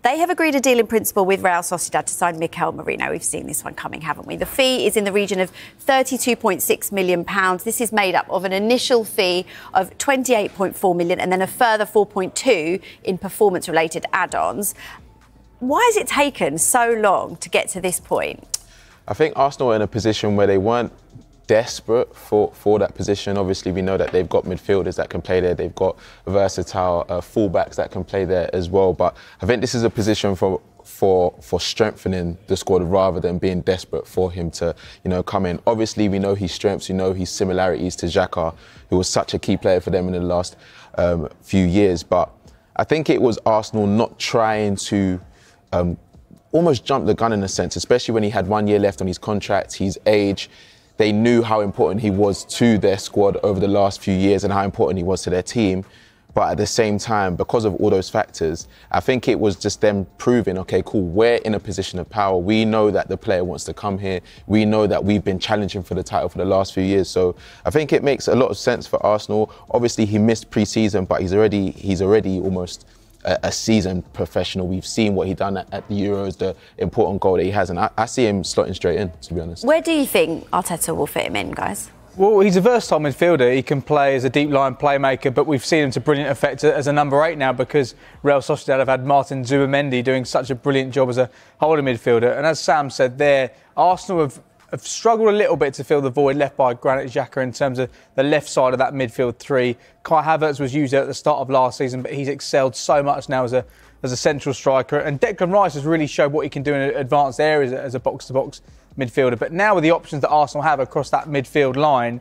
They have agreed a deal in principle with Real Sociedad to sign Mikel Merino. We've seen this one coming, haven't we? The fee is in the region of £32.6 million. This is made up of an initial fee of £28.4 million and then a further £4.2 in performance-related add-ons. Why has it taken so long to get to this point? I think Arsenal are in a position where they weren't desperate for that position. Obviously, we know that they've got midfielders that can play there. They've got versatile fullbacks that can play there as well. But I think this is a position for strengthening the squad rather than being desperate for him to, come in. Obviously, we know his strengths, we know his similarities to Xhaka, who was such a key player for them in the last few years. But I think it was Arsenal not trying to almost jump the gun in a sense, especially when he had 1 year left on his contract, his age. They knew how important he was to their squad over the last few years and how important he was to their team. But at the same time, because of all those factors, I think it was just them proving, OK, cool, we're in a position of power. We know that the player wants to come here. We know that we've been challenging for the title for the last few years. So I think it makes a lot of sense for Arsenal. Obviously, he missed pre-season, but he's already almost a seasoned professional. We've seen what he done at the Euros, the important goal that he has, and I see him slotting straight in, to be honest. Where do you think Arteta will fit him in, guys? Well, he's a versatile midfielder. He can play as a deep line playmaker, but we've seen him to brilliant effect as a number 8 now because Real Sociedad have had Martin Zubimendi doing such a brilliant job as a holding midfielder. And as Sam said there, Arsenal have struggled a little bit to fill the void left by Granit Xhaka in terms of the left side of that midfield three. Kai Havertz was used at the start of last season, but he's excelled so much now as a central striker. And Declan Rice has really showed what he can do in advanced areas as a box-to-box midfielder. But now with the options that Arsenal have across that midfield line,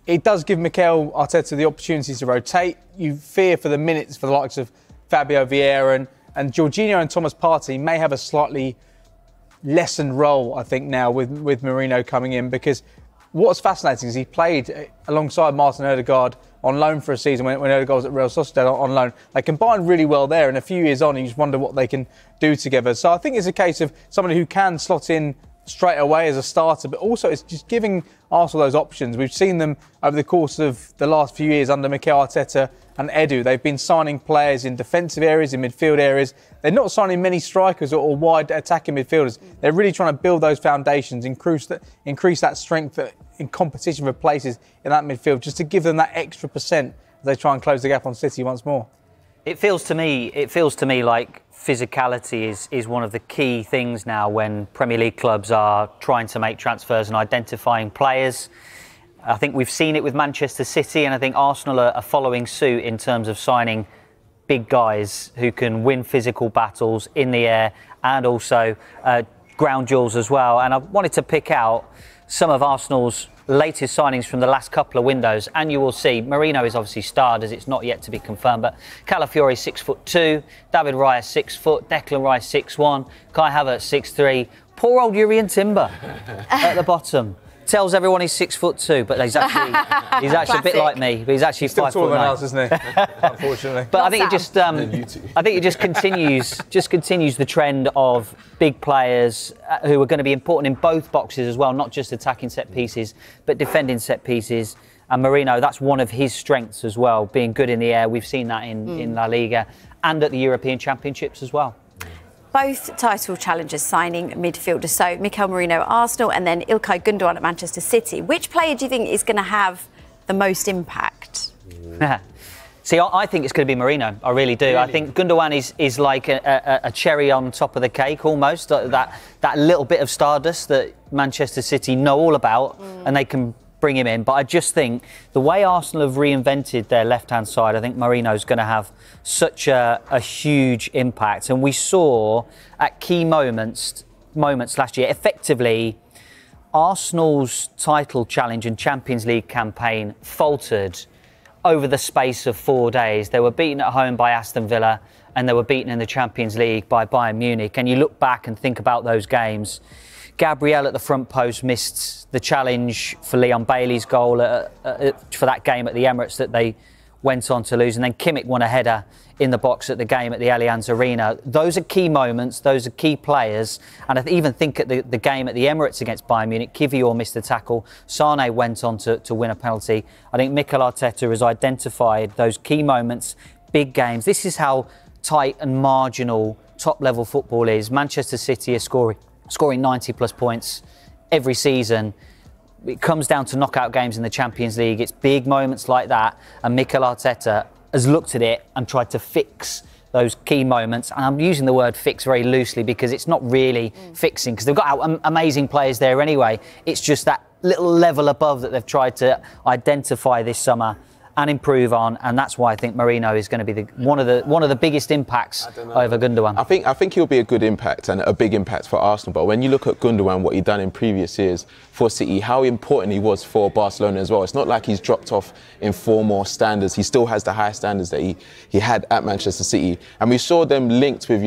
it does give Mikel Arteta the opportunities to rotate. You fear for the minutes for the likes of Fabio Vieira and Jorginho and Thomas Partey may have a slightly lessened role, I think, now with Merino coming in, because what's fascinating is he played alongside Martin Odegaard on loan for a season when Odegaard was at Real Sociedad on loan. They combined really well there, and a few years on you just wonder what they can do together. So I think it's a case of somebody who can slot in straight away as a starter, but also it's just giving Arsenal those options. We've seen them over the course of the last few years under Mikel Arteta and Edu. They've been signing players in defensive areas, in midfield areas. They're not signing many strikers or wide attacking midfielders. They're really trying to build those foundations, increase that strength in competition for places in that midfield, just to give them that extra percent as they try and close the gap on City once more. It feels to me like physicality is one of the key things now when Premier League clubs are trying to make transfers and identifying players. I think we've seen it with Manchester City, and I think Arsenal are following suit in terms of signing big guys who can win physical battles in the air and also ground duels as well. And I wanted to pick out some of Arsenal's latest signings from the last couple of windows, and you will see Merino is obviously starred as it's not yet to be confirmed, but Calafiori 6'2", David Raya 6 foot, Declan Rice 6'1", Kai Havertz 6'3", poor old Jurrien Timber at the bottom. Tells everyone he's 6'2", but he's actually a bit like me. But he's actually 5'9". Still taller than us, isn't he? Unfortunately. But I think it just continues the trend of big players who are going to be important in both boxes as well, not just attacking set pieces, but defending set pieces. And Merino, that's one of his strengths as well, being good in the air. We've seen that in La Liga and at the European Championships as well. Both title challengers signing midfielders, so Mikel Merino at Arsenal and then İlkay Gündoğan at Manchester City. Which player do you think is going to have the most impact? See, I think it's going to be Merino. I really do. Really? I think Gündoğan is like a cherry on top of the cake almost. That little bit of stardust that Manchester City know all about and they can bring him in. But I just think the way Arsenal have reinvented their left-hand side, I think Merino's going to have such a huge impact. And we saw at key moments last year, effectively, Arsenal's title challenge and Champions League campaign faltered over the space of 4 days. They were beaten at home by Aston Villa and they were beaten in the Champions League by Bayern Munich. And you look back and think about those games. Gabriel at the front post missed the challenge for Leon Bailey's goal for that game at the Emirates that they went on to lose. And then Kimmich won a header in the box at the game at the Allianz Arena. Those are key moments. Those are key players. And I even think at the game at the Emirates against Bayern Munich, Kivior missed a tackle. Sane went on to win a penalty. I think Mikel Arteta has identified those key moments, big games. This is how tight and marginal top level football is. Manchester City are scoring 90 plus points every season. It comes down to knockout games in the Champions League. It's big moments like that, and Mikel Arteta has looked at it and tried to fix those key moments. And I'm using the word fix very loosely because it's not really fixing, because they've got amazing players there anyway. It's just that little level above that they've tried to identify this summer and improve on, and that's why I think Merino is going to be one of the biggest impacts over Gundogan. I think he'll be a good impact and a big impact for Arsenal. But when you look at Gundogan, what he'd done in previous years for City, how important he was for Barcelona as well. It's not like he's dropped off in form or standards. He still has the high standards that he had at Manchester City, and we saw them linked with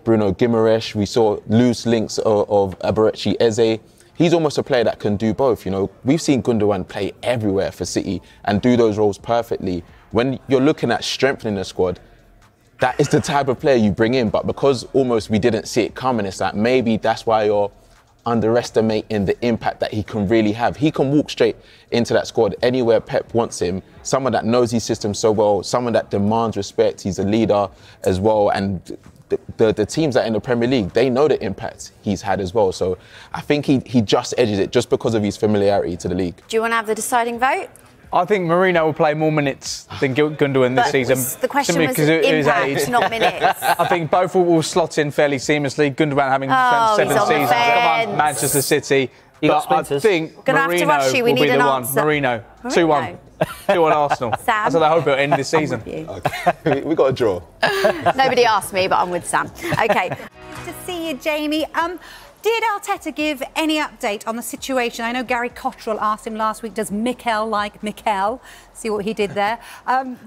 Bruno Guimaraes. We saw loose links of Eberechi Eze. He's almost a player that can do both. We've seen Gundogan play everywhere for City and do those roles perfectly. When you're looking at strengthening the squad, that is the type of player you bring in. But because almost we didn't see it coming, it's like maybe that's why you're underestimating the impact that he can really have. He can walk straight into that squad anywhere Pep wants him. Someone that knows his system so well, someone that demands respect. He's a leader as well. And the teams that are in the Premier League, they know the impact he's had as well. So I think he just edges it just because of his familiarity to the league. Do you want to have the deciding vote? I think Merino will play more minutes than Gundogan this season. The question was impact, not minutes. I think both will slot in fairly seamlessly. Gundogan having spent 7 seasons. Come on, Manchester City. But I think Merino will be the one. Merino. 2-1. 2-1 Arsenal. Sam? That's what I hope it'll end this season. Okay. We got a draw. Nobody asked me, but I'm with Sam. Okay. Good to see you, Jamie. Did Arteta give any update on the situation? I know Gary Cottrell asked him last week, does Mikel like Mikel? See what he did there.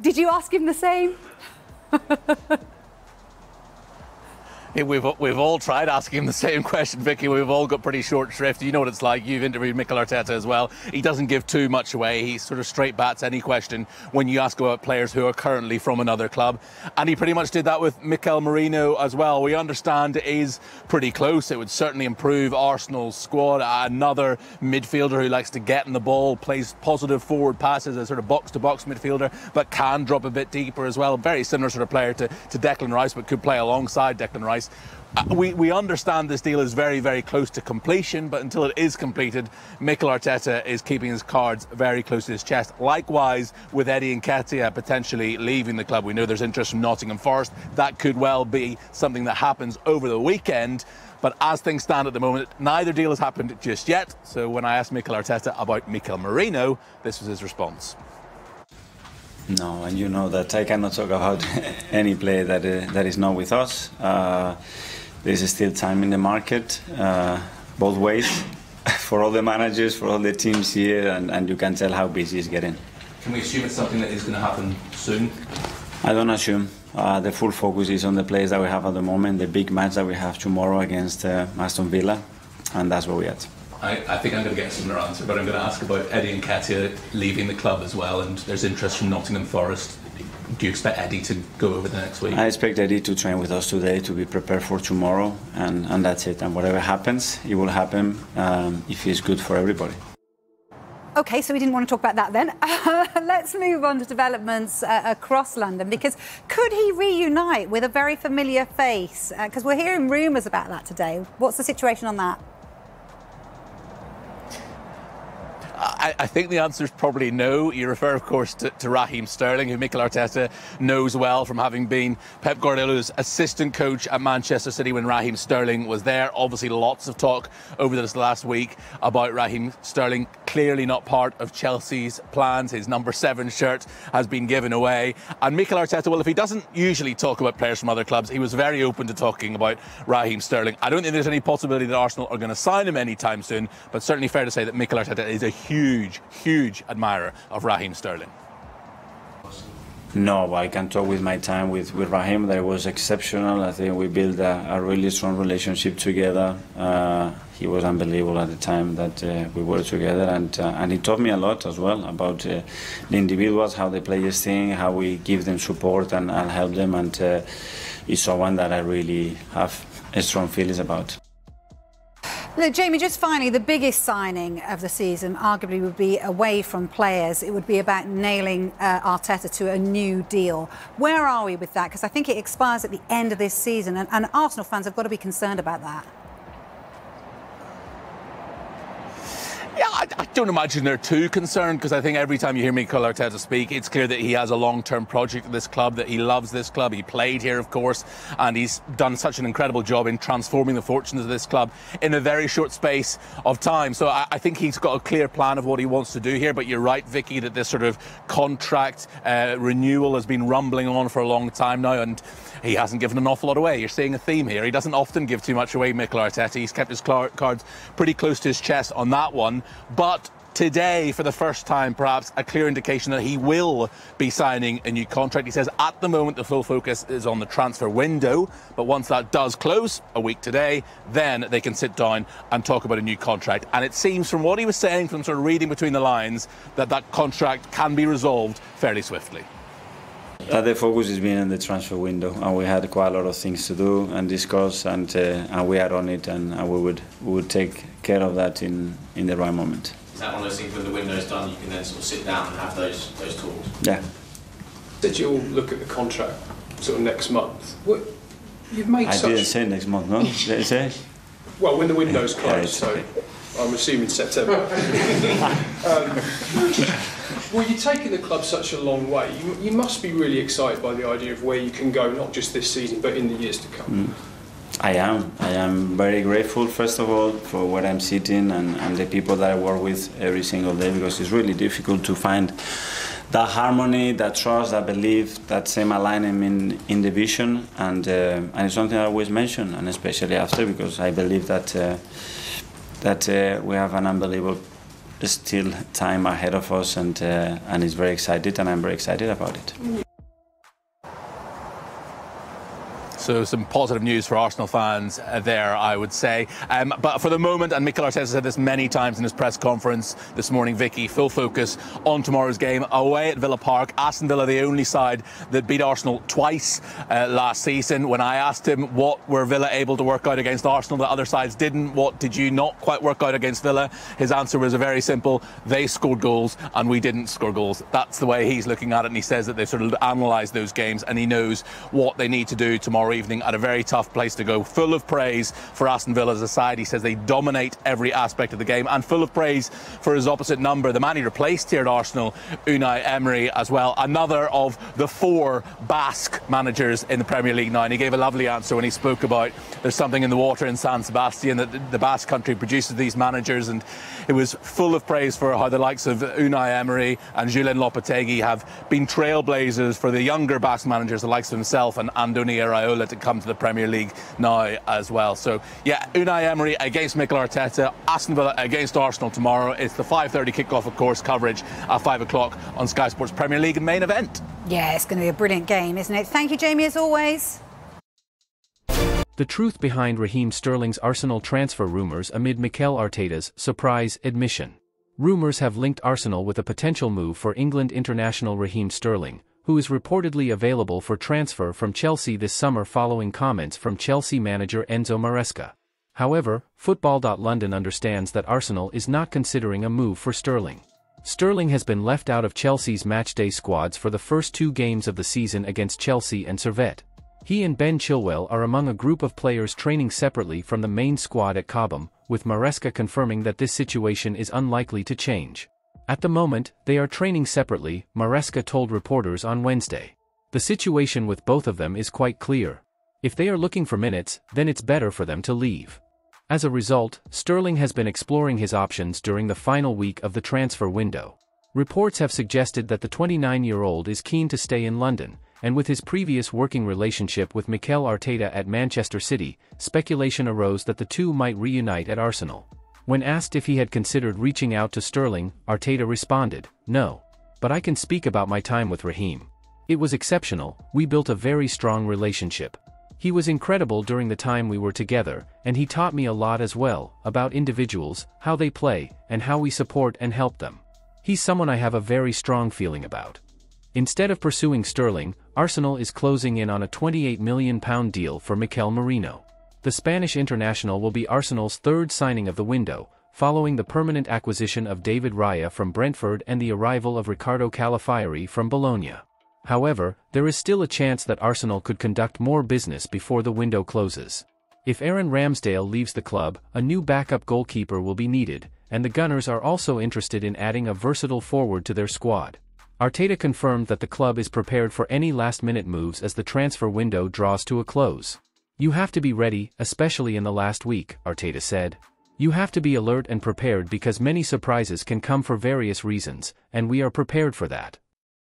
Did you ask him the same? We've all tried asking him the same question, Vicky. We've all got pretty short shrift. You know what it's like. You've interviewed Mikel Arteta as well. He doesn't give too much away. He sort of straight bats any question when you ask about players who are currently from another club. And he pretty much did that with Mikel Merino as well. We understand it is pretty close. It would certainly improve Arsenal's squad. Another midfielder who likes to get in the ball, plays positive forward passes, a sort of box-to-box midfielder, but can drop a bit deeper as well. Very similar sort of player to Declan Rice, but could play alongside Declan Rice. We understand this deal is very, very close to completion, but until it is completed, Mikel Arteta is keeping his cards very close to his chest. Likewise, with Eddie Nketiah potentially leaving the club. We know there's interest from Nottingham Forest. That could well be something that happens over the weekend. But as things stand at the moment, neither deal has happened just yet. So when I asked Mikel Arteta about Mikel Merino, this was his response. No, and you know that I cannot talk about any player that is not with us. There's still time in the market, both ways, for all the managers, for all the teams here, and you can tell how busy it's getting. Can we assume it's something that is going to happen soon? I don't assume. The full focus is on the players that we have at the moment, the big match that we have tomorrow against Aston Villa, and that's where we're at. I think I'm going to get a similar answer, but I'm going to ask about Eddie Nketiah leaving the club as well, and there's interest from Nottingham Forest. Do you expect Eddie to go over the next week? I expect Eddie to train with us today to be prepared for tomorrow, and that's it. And whatever happens, it will happen if it's good for everybody. OK, so we didn't want to talk about that then. Let's move on to developments across London, because could he reunite with a very familiar face? Because we're hearing rumours about that today. What's the situation on that? I think the answer is probably no. You refer, of course, to Raheem Sterling, who Mikel Arteta knows well from having been Pep Guardiola's assistant coach at Manchester City when Raheem Sterling was there. Obviously, lots of talk over this last week about Raheem Sterling clearly not part of Chelsea's plans. His number 7 shirt has been given away. And Mikel Arteta, well, if he doesn't usually talk about players from other clubs, he was very open to talking about Raheem Sterling. I don't think there's any possibility that Arsenal are going to sign him anytime soon, but certainly fair to say that Mikel Arteta is a huge admirer of Raheem Sterling. No, I can talk with my time with Raheem. That was exceptional. I think we built a really strong relationship together. He was unbelievable at the time that we were together, and he taught me a lot as well about the individuals, how the players think, how we give them support and help them, and he's someone that I really have strong feelings about. Look, Jamie, just finally, the biggest signing of the season arguably would be away from players. It would be about nailing Arteta to a new deal. Where are we with that? Because I think it expires at the end of this season, and Arsenal fans have got to be concerned about that. Yeah, I don't imagine they're too concerned, because I think every time you hear Mikel Arteta speak, it's clear that he has a long-term project at this club, that he loves this club. He played here, of course, and he's done such an incredible job in transforming the fortunes of this club in a very short space of time. So I think he's got a clear plan of what he wants to do here. But you're right, Vicky, that this sort of contract renewal has been rumbling on for a long time now, and he hasn't given an awful lot away. You're seeing a theme here. He doesn't often give too much away, Mikel Arteta. He's kept his cards pretty close to his chest on that one. But today, for the first time, perhaps a clear indication that he will be signing a new contract. He says at the moment the full focus is on the transfer window, but once that does close, a week today, then they can sit down and talk about a new contract. And it seems from what he was saying, from sort of reading between the lines, that that contract can be resolved fairly swiftly. The focus has been on the transfer window, and we had quite a lot of things to do and discuss, and we are on it, and we would take care of that in the right moment. Is that one of those things when the window's done, you can then sort of sit down and have those talks? Yeah. Did you all look at the contract sort of next month? You've made I didn't say next month, no? Did I say? Well, when the window's closed, so I'm assuming September. Well, you're taking the club such a long way. You must be really excited by the idea of where you can go, not just this season, but in the years to come. I am very grateful, first of all, for where I'm sitting and the people that I work with every single day, because it's really difficult to find that harmony, that trust, that belief, that same alignment in the vision, and it's something I always mention, and especially after, because I believe that we have an unbelievable still time ahead of us, and it's very excited, and I'm very excited about it. So some positive news for Arsenal fans there, I would say. But for the moment, and Mikel Arteta said this many times in his press conference this morning, Vicky, full focus on tomorrow's game away at Villa Park. Aston Villa, the only side that beat Arsenal twice last season. When I asked him what were Villa able to work out against Arsenal that other sides didn't, what did you not quite work out against Villa, his answer was a very simple: they scored goals and we didn't score goals. That's the way he's looking at it, and he says that they've sort of analysed those games and he knows what they need to do tomorrow evening at a very tough place to go. Full of praise for Aston Villa as a side. He says they dominate every aspect of the game, and full of praise for his opposite number, the man he replaced here at Arsenal, Unai Emery, as well. Another of the 4 Basque managers in the Premier League now, and he gave a lovely answer when he spoke about there's something in the water in San Sebastian, that the Basque country produces these managers, and it was full of praise for how the likes of Unai Emery and Julen Lopetegui have been trailblazers for the younger Basque managers, the likes of himself and Andoni Iraola, to come to the Premier League now as well. So yeah, Unai Emery against Mikel Arteta, Aston Villa against Arsenal tomorrow. It's the 5:30 kickoff, of course, coverage at 5 o'clock on Sky Sports Premier League and main event. Yeah, it's going to be a brilliant game, isn't it? Thank you, Jamie, as always. The truth behind Raheem Sterling's Arsenal transfer rumours amid Mikel Arteta's surprise admission. Rumours have linked Arsenal with a potential move for England international Raheem Sterling, who is reportedly available for transfer from Chelsea this summer following comments from Chelsea manager Enzo Maresca. However, Football.London understands that Arsenal is not considering a move for Sterling. Sterling has been left out of Chelsea's matchday squads for the first 2 games of the season against Chelsea and Servette. He and Ben Chilwell are among a group of players training separately from the main squad at Cobham, with Maresca confirming that this situation is unlikely to change. At the moment, they are training separately, Maresca told reporters on Wednesday. The situation with both of them is quite clear. If they are looking for minutes, then it's better for them to leave. As a result, Sterling has been exploring his options during the final week of the transfer window. Reports have suggested that the 29-year-old is keen to stay in London, and with his previous working relationship with Mikel Arteta at Manchester City, speculation arose that the two might reunite at Arsenal. When asked if he had considered reaching out to Sterling, Arteta responded, "No. But I can speak about my time with Raheem. It was exceptional, we built a very strong relationship. He was incredible during the time we were together, and he taught me a lot as well, about individuals, how they play, and how we support and help them. He's someone I have a very strong feeling about." Instead of pursuing Sterling, Arsenal is closing in on a £28 million deal for Mikel Merino. The Spanish international will be Arsenal's third signing of the window, following the permanent acquisition of David Raya from Brentford and the arrival of Riccardo Calafiori from Bologna. However, there is still a chance that Arsenal could conduct more business before the window closes. If Aaron Ramsdale leaves the club, a new backup goalkeeper will be needed, and the Gunners are also interested in adding a versatile forward to their squad. Arteta confirmed that the club is prepared for any last-minute moves as the transfer window draws to a close. "You have to be ready, especially in the last week," Arteta said. "You have to be alert and prepared because many surprises can come for various reasons, and we are prepared for that."